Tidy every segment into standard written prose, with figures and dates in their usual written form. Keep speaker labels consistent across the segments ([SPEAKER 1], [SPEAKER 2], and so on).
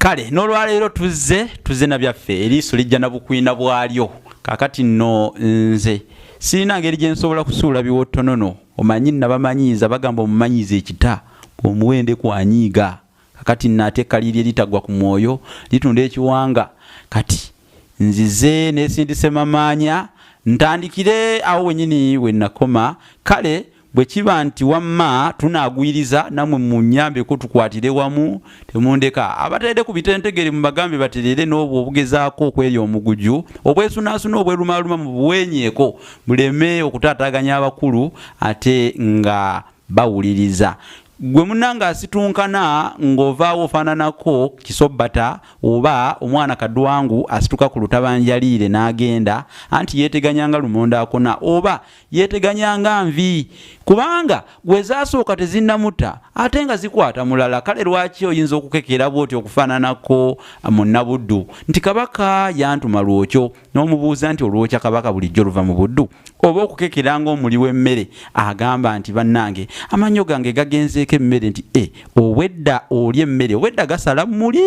[SPEAKER 1] Kale n'olwaleero tuzze na byaffe eriiso lijja na bukwina bwalyo kakati nno nze sirina ngeri gye nsobola kusuula biwottonono omanyi nabamanyiiza bagamba omumanyiiza ekita omuwende kwanyiiga kakati nnateeka liri eritagwa ku mwoyo litunda ekiwanga kati nzize nesindise mamaanya ntandikire awo wenyini we nakoma kale bwe kiba nti wamma tunaagwiriza namwe munnyambeko tukwatire wamu temundeka abateede ku bitentegere mu bagambe baterere n'obwo obugezaako okwerya omuguju obwesunaasuna obwerumaaluma mu buwenyeeko buleme okutaataaganya abakulu ate nga bawuliriza gwe munanga asitunkana ng'ovaawo ofaananako kisobata oba omwana kadwangu asituka ku lutabanjaliire n'agenda anti yeeteganyanga lumonda akona oba yeeteganyanga nvi kubanga gwe zaasooka tezinnamutta ate nga zikwata mulala kale lwaki oyinza okukekera bwoti okufaananako munnabuddu nti kabaka yantuma lwokyo n'omubuuza nti olwokya kabaka bulijjo luva mu buddu oba okukekeranga omuli w'emmere agamba nti bannange amannyo gange gagenzeeko emmere nti obwedda olya emmere obwedda gasala muli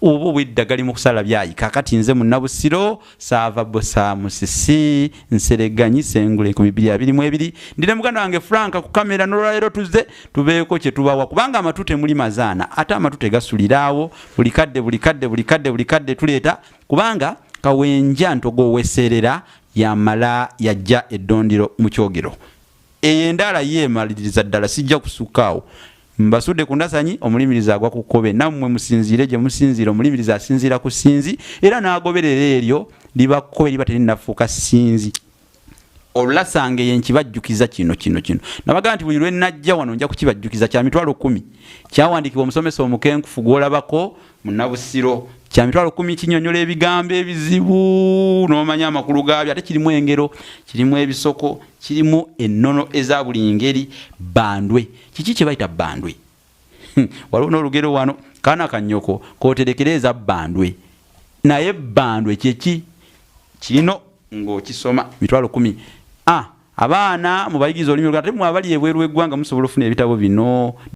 [SPEAKER 1] oba obwedda gali mu kusala byayi kakati nze munnabusiro saava bosa musisi nsereganyi sengule 222 ndine muganda wange Franka ku kamera n'olwaleero tuzze tubeeko kye tubawa kubanga amatute muli mazaana ate amatute gasuliraawo buli kadde tuleeta kubanga kawenja ntogo weserera yamala yajja eddondiro mu kyogero eyo endala yeemaliriza ddala sijja kusukaawo mbasudde ku ndasanyi omulimiriza agwa ku kkobe nammwe musinziire gye musinziira omulimiriza asinziira ku sinzi era n'agoberera eryo liba kkobe liba terinafuuka sinzi olulasange yenkibajjukiza kino nabaga nti buli lwe najja wano nja kukibajjukiza kya mitwalo 10 kyawandiikibwa omusomesa omukenkufu gw'olabako munnabusiro kya mitwalo 10 kinyonyola ebigambo ebizibu n'omanya amakulu gaabyo ate kirimu engero kirimu ebisoko kirimu ennono eza buli ngeri bandwe kiki kye bayita bandwe waliwo n'olugero wano kaana kannyoko kooterekereza bandwe naye bandwe kyeki kino ng'okisoma mitwalo 10 abaana mubayigiriza olulimi olulala temwe abali ebweru w'eggwanga musobola ofuna ebitabo bino